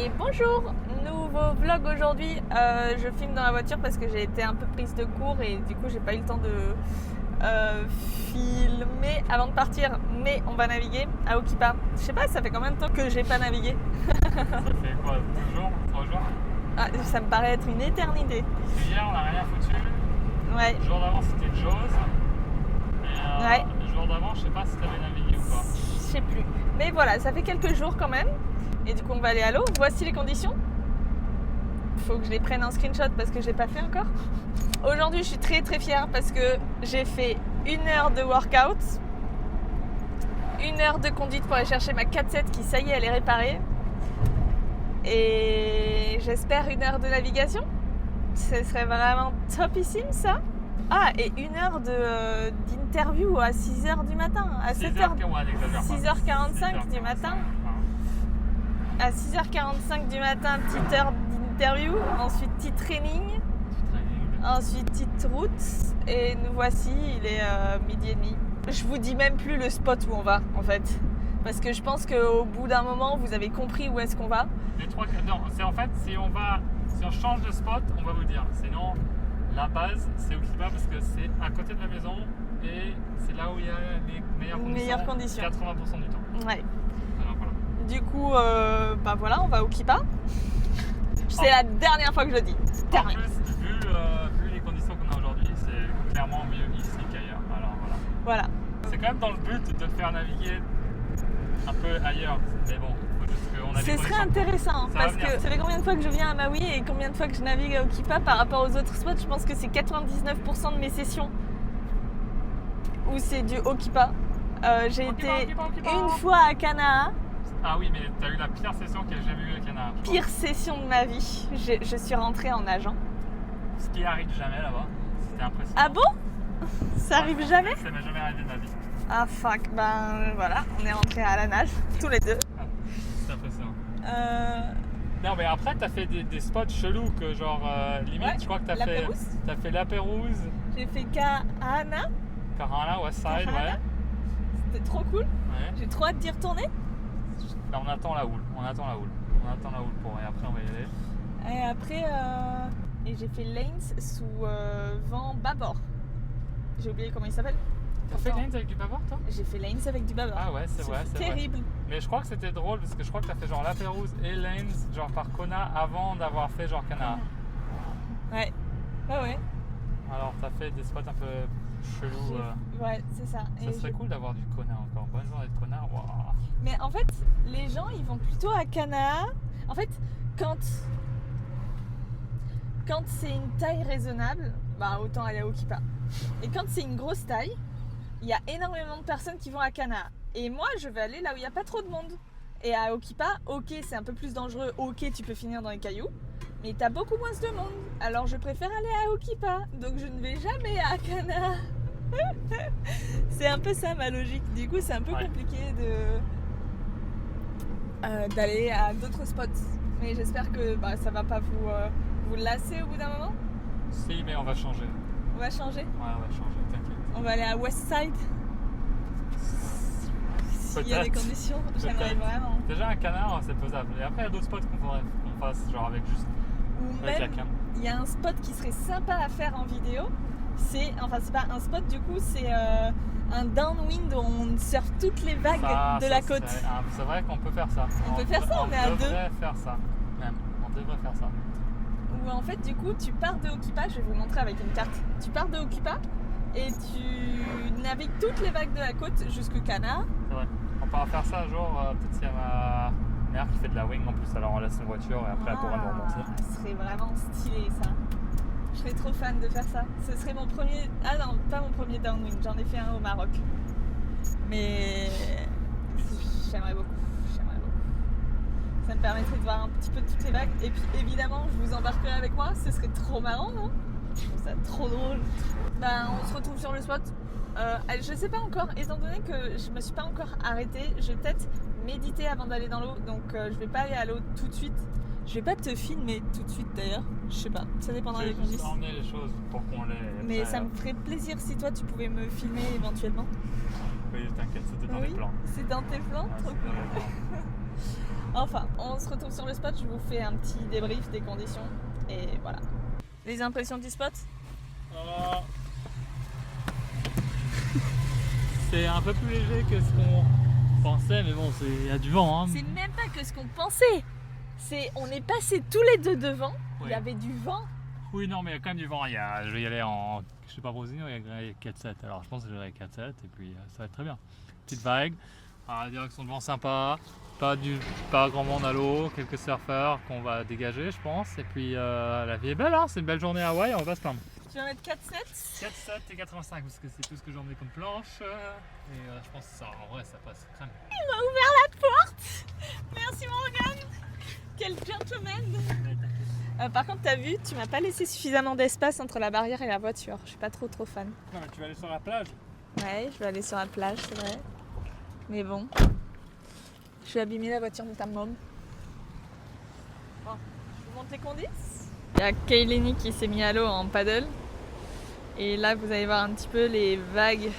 Et bonjour, nouveau vlog aujourd'hui. Je filme dans la voiture parce que j'ai été un peu prise de court et du coup j'ai pas eu le temps de filmer avant de partir. Mais on va naviguer à Okipa. Je sais pas, ça fait combien de temps que j'ai pas navigué? Ça fait quoi, 2 jours, 3 jours? Ah, ça me paraît être une éternité. Hier on n'a rien foutu. Ouais. Le jour d'avant c'était Jaws. Et Ouais. le jour d'avant je sais pas si t'avais navigué ou pas. Je sais plus. Mais voilà, ça fait quelques jours quand même. Et du coup on va aller à l'eau. Voici les conditions. Il faut que je les prenne en screenshot parce que je l'ai pas fait encore. Aujourd'hui je suis très très fière parce que j'ai fait 1 heure de workout, 1 heure de conduite pour aller chercher ma 4x7 qui ça y est elle est réparée. Et j'espère 1 heure de navigation. Ce serait vraiment topissime ça. Ah, et 1 heure d'interview à 6h du matin, à 7h, 6h45 du matin. À 6h45 du matin, petite heure d'interview, ensuite petit training, ensuite petite route, et nous voici, il est 12h30. Je vous dis même plus le spot où on va en fait, parce que je pense qu'au bout d'un moment vous avez compris où est-ce qu'on va. Les 3, non, c'est en fait si on change de spot, on va vous dire. Sinon, la base c'est Okipa parce que c'est à côté de la maison et c'est là où il y a les meilleures conditions. 80% du temps. Ouais. Alors voilà. Du coup, bah voilà, on va à Okipa. C'est la dernière fois que je le dis. En plus, vu les conditions qu'on a aujourd'hui, c'est clairement mieux ici qu'ailleurs. Alors voilà. Voilà. C'est quand même dans le but de te faire naviguer un peu ailleurs. Mais bon, faut juste qu'on a des Ce serait conditions. intéressant Ça va parce venir. que ça fait combien de fois que je viens à Maui et combien de fois que je navigue à Okipa par rapport aux autres spots. Je pense que c'est 99% de mes sessions où c'est du Okipa. J'ai été Okipa. une fois à Kanaa. Ah oui, mais t'as eu la pire session qu'il y a jamais eu à Canada. Pire session de ma vie. Je suis rentrée en nageant. Ce qui arrive jamais là-bas. C'était impressionnant. Ah bon? Ça arrive jamais? Ça m'est jamais arrivé de ma vie. Ah fuck, ben voilà, on est rentrés à la nage, tous les deux. Ah, c'est impressionnant. Non, mais après, t'as fait des spots chelous que genre limite, Ouais, je crois que La Pérouse. t'as fait La Pérouse, J'ai fait Kahana, Kahana, Westside, Kahana. ouais. C'était trop cool. Ouais. J'ai trop hâte d'y retourner. Là, on attend la houle. On attend la houle pour. Et après, on va y aller. Et après, et j'ai fait Lanes sous vent bâbord. J'ai oublié comment il s'appelle. T'as fait Lanes avec du bâbord, toi? J'ai fait Lanes avec du bâbord. Ah ouais, c'est vrai, c'est vrai. terrible. Mais je crois que c'était drôle parce que je crois que t'as fait genre La Pérouse et Lanes, genre par Kona avant d'avoir fait genre Canada. Ouais. Ouais. Alors, t'as fait des spots un peu chelous. Ouais, c'est ça. Ça serait cool d'avoir du Kona encore. Bonne journée de Kona. Wow. Mais en fait, les gens, ils vont plutôt à Kanaa. En fait, quand c'est une taille raisonnable, bah autant aller à Okipa. Et quand c'est une grosse taille, il y a énormément de personnes qui vont à Kanaa. Et moi, je vais aller là où il n'y a pas trop de monde. Et à Okipa, ok, c'est un peu plus dangereux. Ok, tu peux finir dans les cailloux. Mais t'as beaucoup moins de monde. Alors je préfère aller à Okipa. Donc je ne vais jamais à Kanaa. C'est un peu ça ma logique. Du coup, c'est un peu compliqué d'aller à d'autres spots. Mais j'espère que ça va pas vous lasser au bout d'un moment. Si, mais on va changer. On va changer. Ouais, on va changer, t'inquiète. On va aller à Westside. S'il y a des conditions, j'aimerais vraiment. Déjà un canard, c'est faisable. Et après, il y a d'autres spots qu'on faudrait qu'on fasse, genre avec juste. Ou avec même, il y a un spot qui serait sympa à faire en vidéo. C'est pas un spot du coup, c'est un downwind où on surfe toutes les vagues de la côte. C'est vrai qu'on peut faire ça. On peut faire ça, on est à 2. On devrait faire ça, même. On devrait faire ça. Où en fait, du coup, tu pars de Okipa, je vais vous montrer avec une carte. Tu pars de Okipa et tu navigues toutes les vagues de la côte jusqu'au Kanaa. C'est vrai. On pourra faire ça un jour, peut-être s'il y a ma mère qui fait de la wing en plus, alors on laisse une voiture et après elle pourra nous remonter. Ce serait vraiment stylé ça. Je serais trop fan de faire ça. Ce serait mon premier. Ah non, pas mon premier downwind, j'en ai fait un au Maroc. Mais j'aimerais beaucoup. Ça me permettrait de voir un petit peu toutes les vagues. Et puis évidemment, je vous embarquerai avec moi. Ce serait trop marrant, non? Je trouve ça trop drôle. On se retrouve sur le spot. Je sais pas encore, étant donné que je me suis pas encore arrêtée, je vais peut-être méditer avant d'aller dans l'eau. Donc je vais pas aller à l'eau tout de suite. Je vais pas te filmer tout de suite d'ailleurs. Je sais pas, ça dépendra des conditions. Je vais emmener les choses pour qu'on les. Mais ça me ferait plaisir si toi tu pouvais me filmer éventuellement. Oui, t'inquiète, c'était dans les plans. C'est dans tes plans, trop cool. Enfin, on se retrouve sur le spot, je vous fais un petit débrief des conditions et voilà. Les impressions du spot? C'est un peu plus léger que ce qu'on pensait, mais bon, il y a du vent. Hein. C'est même pas que ce qu'on pensait. On est passés tous les deux devant, oui. Il y avait du vent. Oui, non, mais il y a quand même du vent. Je vais y aller en, je sais pas, Brosino, il y a 4-7. Alors je pense que je vais aller 4-7 et puis ça va être très bien. Petite vague, direction de vent sympa, pas grand monde à l'eau, quelques surfeurs qu'on va dégager, je pense. Et puis la vie est belle, hein, c'est une belle journée à Hawaï, on va pas se plaindre. Tu vas mettre 4-7 et 85 parce que c'est tout ce que j'ai emmené comme planche. Et je pense que ça, en vrai, ça passe crème. Il m'a ouvert la porte. Merci Morgane. Quel gentleman. Par contre, t'as vu, tu m'as pas laissé suffisamment d'espace entre la barrière et la voiture. Je suis pas trop fan. Non, mais tu vas aller sur la plage. Ouais, je vais aller sur la plage, c'est vrai. Mais bon, je vais abîmer la voiture de ta môme. Bon, je vous montre les conditions. Il y a Kayleni qui s'est mis à l'eau en paddle. Et là, vous allez voir un petit peu les vagues,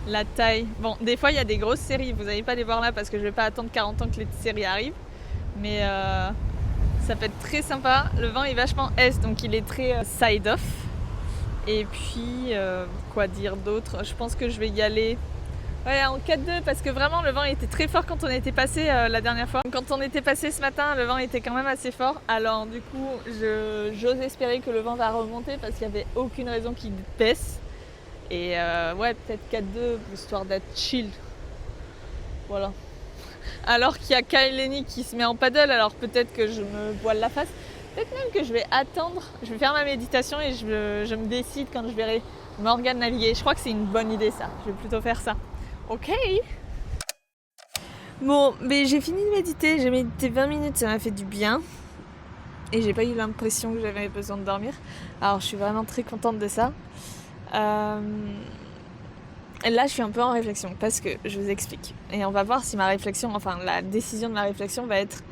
la taille. Bon, des fois, il y a des grosses séries. Vous n'allez pas les voir là parce que je vais pas attendre 40 ans que les séries arrivent. Mais ça peut être très sympa. Le vent est vachement est, donc il est très side-off. Et puis, quoi dire d'autre? Je pense que je vais y aller en 4-2 parce que vraiment le vent était très fort quand on était passé la dernière fois. Quand on était passé ce matin, le vent était quand même assez fort. Alors du coup, j'ose espérer que le vent va remonter parce qu'il n'y avait aucune raison qu'il baisse. Et ouais, peut-être 4-2 histoire d'être chill. Voilà. Alors qu'il y a Kayleni qui se met en paddle, alors peut-être que je me voile la face. Peut-être même que je vais attendre, je vais faire ma méditation et je me décide quand je verrai Morgane naviguer. Je crois que c'est une bonne idée ça, je vais plutôt faire ça. Ok. Bon, mais j'ai fini de méditer, j'ai médité 20 minutes, ça m'a fait du bien. Et j'ai pas eu l'impression que j'avais besoin de dormir. Alors je suis vraiment très contente de ça. Là je suis un peu en réflexion parce que je vous explique. Et on va voir si ma réflexion, enfin la décision de ma réflexion va être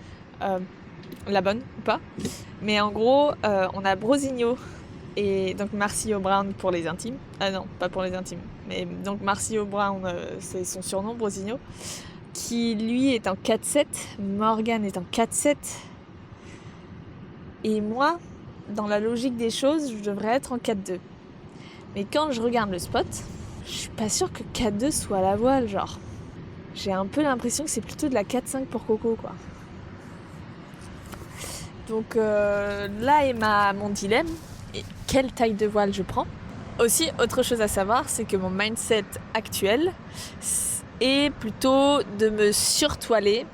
la bonne ou pas. Mais en gros, on a Brosinho et donc Marcio Brown pour les intimes. Ah non, pas pour les intimes. Mais donc Marcio Brown, c'est son surnom, Brosinho, qui lui est en 4-7, Morgane est en 4-7. Et moi, dans la logique des choses, je devrais être en 4-2. Mais quand je regarde le spot, je suis pas sûre que 4-2 soit à la voile, genre. J'ai un peu l'impression que c'est plutôt de la 4-5 pour Coco, quoi. Donc là est mon dilemme. Et quelle taille de voile je prends? Aussi, autre chose à savoir, c'est que mon mindset actuel est plutôt de me surtoiler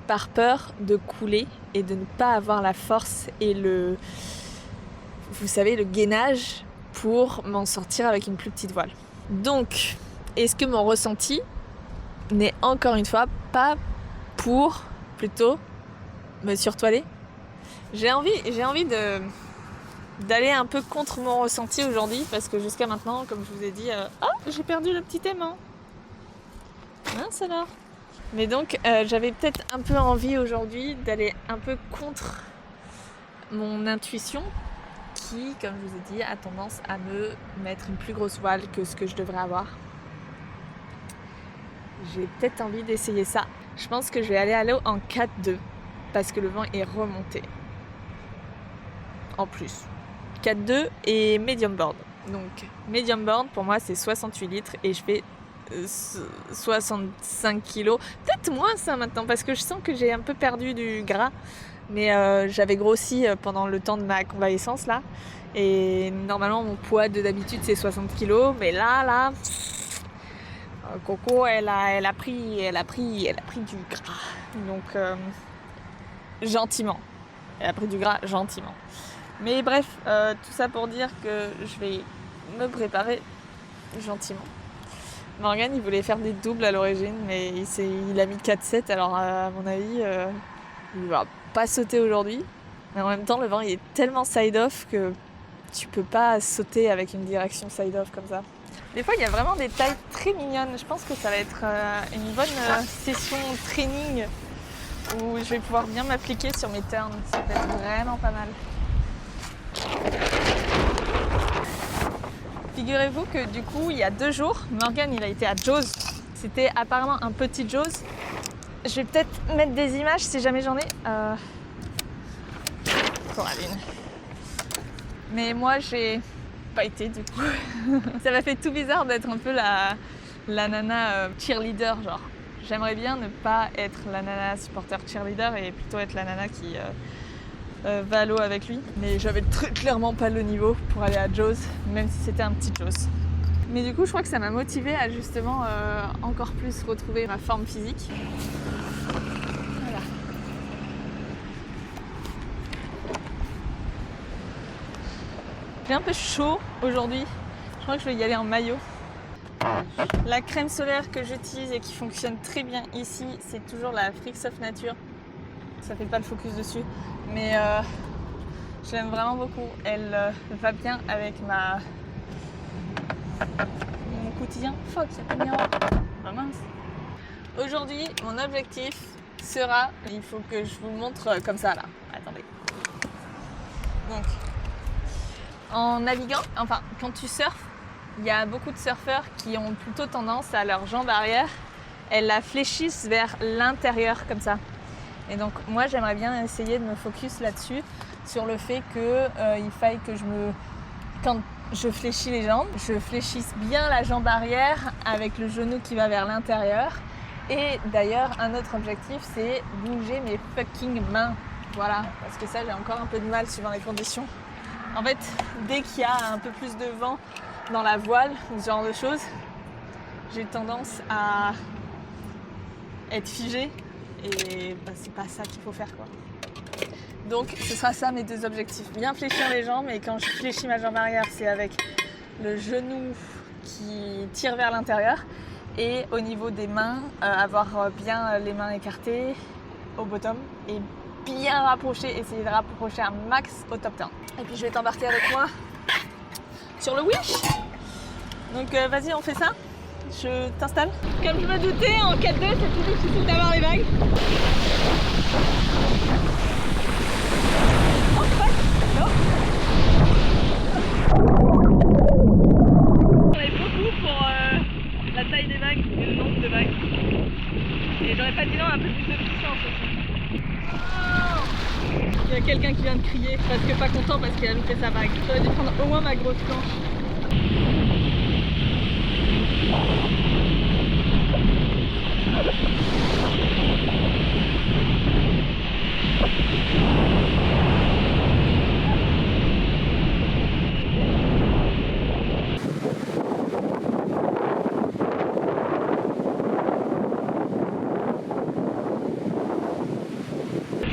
par peur de couler et de ne pas avoir la force et vous savez, le gainage pour m'en sortir avec une plus petite voile. Donc, est-ce que mon ressenti n'est encore une fois pas pour plutôt me surtoiler? J'ai envie d'aller un peu contre mon ressenti aujourd'hui parce que jusqu'à maintenant, comme je vous ai dit, j'ai perdu le petit aimant. Mince alors. Mais donc, j'avais peut-être un peu envie aujourd'hui d'aller un peu contre mon intuition qui, comme je vous ai dit, a tendance à me mettre une plus grosse voile que ce que je devrais avoir. J'ai peut-être envie d'essayer ça. Je pense que je vais aller à l'eau en 4-2 parce que le vent est remonté. En plus. 4-2 et medium board. Donc, medium board, pour moi, c'est 68 litres et je fais 65 kilos. Peut-être moins ça maintenant parce que je sens que j'ai un peu perdu du gras. Mais j'avais grossi pendant le temps de ma convalescence là. Et normalement, mon poids de d'habitude, c'est 60 kilos. Mais là, Coco, elle a pris du gras. Donc, gentiment. Elle a pris du gras gentiment. Mais bref, tout ça pour dire que je vais me préparer gentiment. Morgane, il voulait faire des doubles à l'origine, mais il a mis 4-7, alors à mon avis, il va pas sauter aujourd'hui. Mais en même temps, le vent il est tellement side-off que tu peux pas sauter avec une direction side-off comme ça. Des fois, il y a vraiment des tailles très mignonnes. Je pense que ça va être une bonne session training où je vais pouvoir bien m'appliquer sur mes turns. Ça va être vraiment pas mal. Figurez-vous que du coup, il y a 2 jours, Morgane il a été à Jaws. C'était apparemment un petit Jaws. Je vais peut-être mettre des images si jamais j'en ai. Coraline. Mais moi, j'ai pas été du coup. Ça m'a fait tout bizarre d'être un peu la nana cheerleader, genre. J'aimerais bien ne pas être la nana supporter cheerleader et plutôt être la nana qui va à l'eau avec lui. Mais j'avais très clairement pas le niveau pour aller à Jaws, même si c'était un petit Jaws. Mais du coup, je crois que ça m'a motivée à justement encore plus retrouver ma forme physique. Voilà. J'ai un peu chaud aujourd'hui. Je crois que je vais y aller en maillot. La crème solaire que j'utilise et qui fonctionne très bien ici, c'est toujours la Freaks of Nature. Ça fait pas le focus dessus, mais je l'aime vraiment beaucoup. Elle va bien avec mon quotidien. Fuck, il y a pas de miroir. Oh mince. Aujourd'hui, mon objectif sera, il faut que je vous le montre comme ça là. Attendez. Donc, en naviguant, enfin quand tu surfes, il y a beaucoup de surfeurs qui ont plutôt tendance à leur jambe arrière, elles la fléchissent vers l'intérieur comme ça. Et donc moi j'aimerais bien essayer de me focus là-dessus, sur le fait qu'il faille que quand je fléchis les jambes, je fléchisse bien la jambe arrière avec le genou qui va vers l'intérieur. Et d'ailleurs un autre objectif c'est bouger mes fucking mains. Voilà, parce que ça j'ai encore un peu de mal suivant les conditions. En fait, dès qu'il y a un peu plus de vent dans la voile ou ce genre de choses, j'ai tendance à être figée et c'est pas ça qu'il faut faire quoi. Donc ce sera ça mes deux objectifs, bien fléchir les jambes, et quand je fléchis ma jambe arrière c'est avec le genou qui tire vers l'intérieur, et au niveau des mains avoir bien les mains écartées au bottom et bien rapprocher, essayer de rapprocher un max au top turn. Et puis je vais t'embarquer avec moi sur le wish. Donc vas-y, on fait ça. Je t'installe. Comme je me doutais, en 4-2 c'est plus difficile d'avoir les vagues. Oh fuck, non. On est beaucoup pour la taille des vagues et le nombre de vagues. Et j'aurais pas dit non, un peu plus de puissance aussi. Oh, il y a quelqu'un qui vient de crier, parce que pas content parce qu'il a loupé sa vague. J'aurais dû prendre au moins ma grosse planche.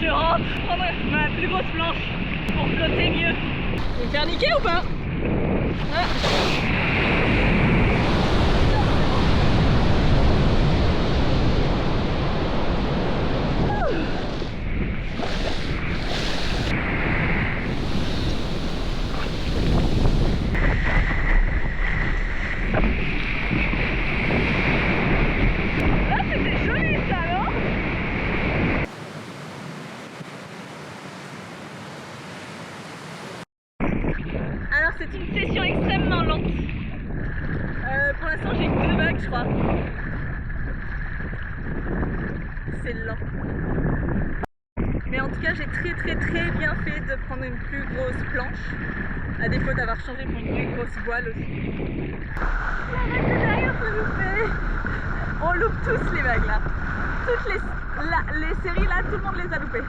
Je rentre prendre ma plus grosse planche pour flotter mieux. Je vais me faire niquer ou pas? Ah. C'est une session extrêmement lente. Pour l'instant j'ai que 2 vagues je crois. C'est lent. Mais en tout cas j'ai très bien fait de prendre une plus grosse planche, à défaut d'avoir changé pour une plus grosse voile aussi. La vague de derrière se loupait. On loupe tous les vagues là. Toutes les séries là, tout le monde les a loupées.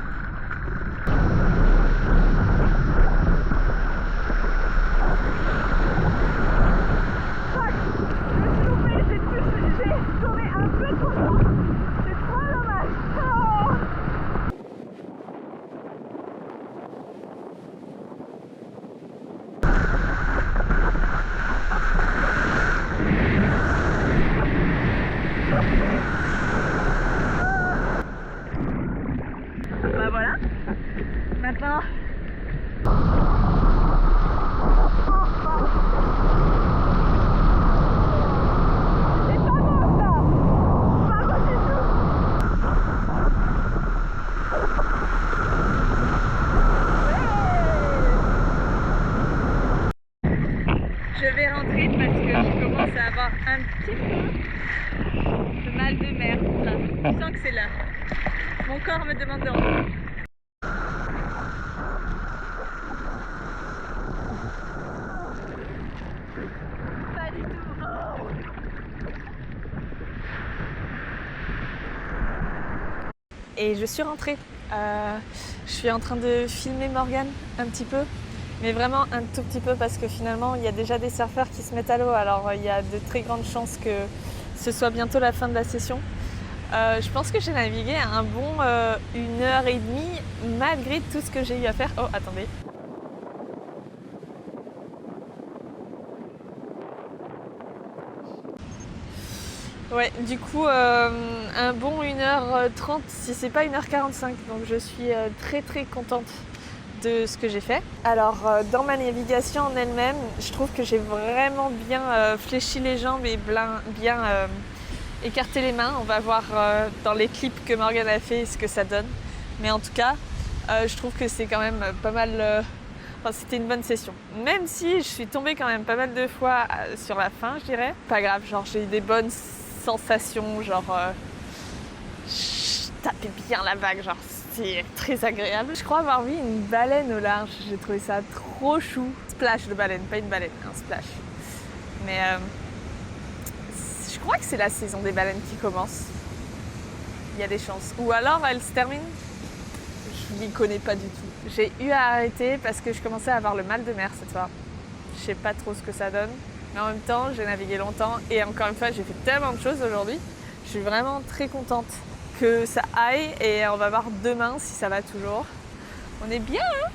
Bah voilà, maintenant c'est pas bon ça, pas bon du tout. Je vais rentrer parce que je commence à avoir un petit peu de mal de mer. Je sens que c'est l'heure. Mon corps me demande de rentrer. Pas du tout. Et je suis rentrée. Je suis en train de filmer Morgane un petit peu, mais vraiment un tout petit peu parce que finalement il y a déjà des surfeurs qui se mettent à l'eau, alors il y a de très grandes chances que ce soit bientôt la fin de la session. Je pense que j'ai navigué un bon 1h30 malgré tout ce que j'ai eu à faire. Oh, attendez. Ouais, du coup, un bon 1h30, si c'est pas 1h45, donc je suis très très contente de ce que j'ai fait. Alors, dans ma navigation en elle-même, je trouve que j'ai vraiment bien fléchi les jambes et bien écarté les mains. On va voir dans les clips que Morgane a fait ce que ça donne. Mais en tout cas, je trouve que c'est quand même pas mal... Enfin, c'était une bonne session. Même si je suis tombée quand même pas mal de fois sur la fin, je dirais. Pas grave, genre j'ai eu des bonnes sensations, genre je tapais bien la vague, genre c'est très agréable. Je crois avoir vu une baleine au large, j'ai trouvé ça trop chou. Splash de baleine, pas une baleine, un splash. Mais je crois que c'est la saison des baleines qui commence. Il y a des chances. Ou alors elle se termine. Je n'y connais pas du tout. J'ai eu à arrêter parce que je commençais à avoir le mal de mer cette fois. Je sais pas trop ce que ça donne. Mais en même temps, j'ai navigué longtemps et encore une fois, j'ai fait tellement de choses aujourd'hui. Je suis vraiment très contente que ça aille et on va voir demain si ça va toujours. On est bien, hein?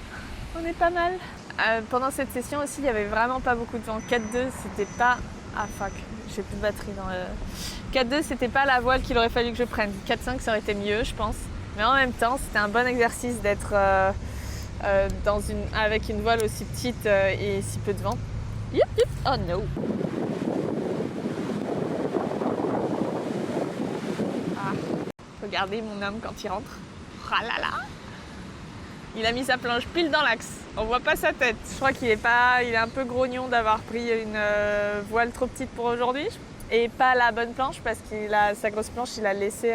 On est pas mal. Pendant cette session aussi, il n'y avait vraiment pas beaucoup de vent. 4-2, c'était pas... Ah fuck, j'ai plus de batterie dans le... 4-2, c'était pas la voile qu'il aurait fallu que je prenne. 4-5, ça aurait été mieux, je pense. Mais en même temps, c'était un bon exercice d'être avec une voile aussi petite et si peu de vent. Yep, yep. Oh no. Ah. Regardez mon homme quand il rentre. Ah là là. Il a mis sa planche pile dans l'axe. On voit pas sa tête. Je crois qu'il est un peu grognon d'avoir pris une voile trop petite pour aujourd'hui. Et pas la bonne planche parce qu'il a sa grosse planche, il l'a laissée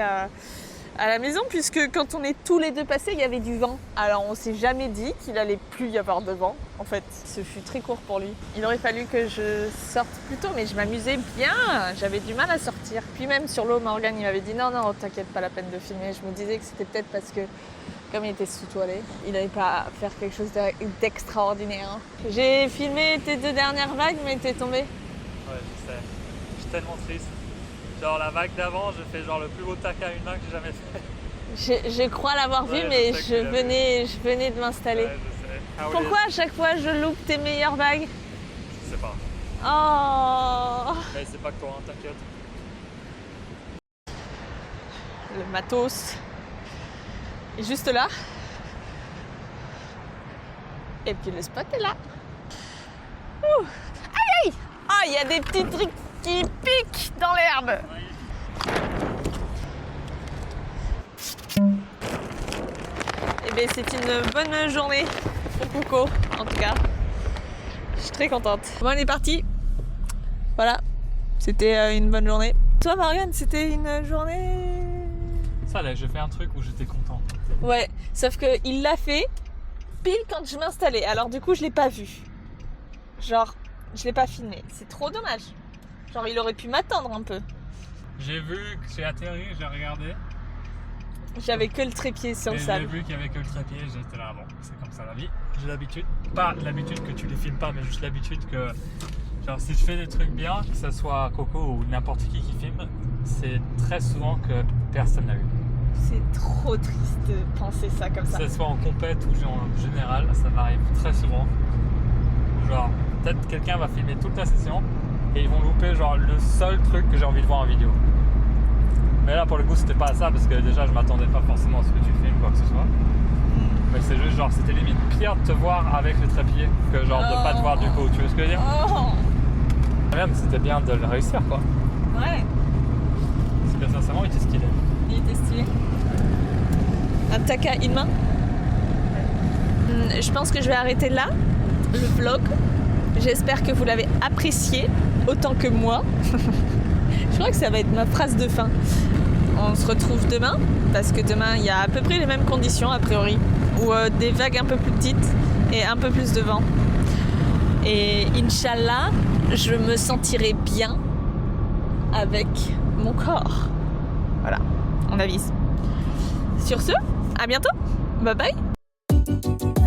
à la maison, puisque quand on est tous les deux passés, il y avait du vent. Alors on s'est jamais dit qu'il allait plus y avoir de vent. En fait, ce fut très court pour lui. Il aurait fallu que je sorte plus tôt, mais je m'amusais bien. J'avais du mal à sortir. Puis même sur l'eau, Morgane, il m'avait dit non, t'inquiète, pas la peine de filmer. Je me disais que c'était peut-être parce que, comme il était sous-toilé, il n'allait pas faire quelque chose d'extraordinaire. J'ai filmé tes 2 dernières vagues, mais t'es tombé. Ouais, je sais. Je suis tellement triste. Genre la vague d'avant, je fais genre le plus beau tac à une main que j'ai jamais fait. Je crois l'avoir vu, mais je venais de m'installer. Ouais, je sais. Pourquoi à chaque fois je loupe tes meilleures vagues? Je sais pas. Oh. Mais c'est pas que toi, hein, t'inquiète. Le matos est juste là. Et puis le spot est là. Ouh. Aïe aïe. Ah, il y a des petits trucs qui piquent dans l'herbe. Et bien c'est une bonne journée pour Coco, en tout cas. Je suis très contente. Bon, on est parti. Voilà, c'était une bonne journée. Toi Morgane, c'était une journée... Ça là, j'ai fait un truc où j'étais content. Ouais, sauf qu'il l'a fait pile quand je m'installais. Alors du coup, je l'ai pas vu. Genre, je l'ai pas filmé. C'est trop dommage. Genre, il aurait pu m'attendre un peu. J'ai vu que j'ai atterri, j'ai regardé. J'avais que le trépied sur le sable. J'ai vu qu'il y avait que le trépied, j'étais là, bon, c'est comme ça la vie. J'ai l'habitude, pas l'habitude que tu les filmes pas, mais juste l'habitude que, genre, si je fais des trucs bien, que ce soit Coco ou n'importe qui filme, c'est très souvent que personne n'a eu. C'est trop triste de penser ça comme ça. Que ce soit en compète ou en général, ça m'arrive très souvent. Genre, peut-être quelqu'un va filmer toute la session et ils vont louper genre le seul truc que j'ai envie de voir en vidéo. Mais là pour le coup c'était pas ça parce que déjà je m'attendais pas forcément à ce que tu filmes quoi que ce soit. Mais c'est juste genre c'était limite pire de te voir avec le trépied que genre de pas te voir du coup, tu vois ce que je veux dire? Même c'était bien de le réussir quoi. Ouais. Parce que sincèrement il était stylé. Il était stylé. Un tac à une main. Je pense que je vais arrêter là le vlog. J'espère que vous l'avez apprécié autant que moi. Je crois que ça va être ma phrase de fin. on se retrouve demain, parce que demain il y a à peu près les mêmes conditions a priori, ou des vagues un peu plus petites et un peu plus de vent. Et Inch'Allah, je me sentirai bien avec mon corps. Voilà, on avise. Sur ce, à bientôt. Bye bye.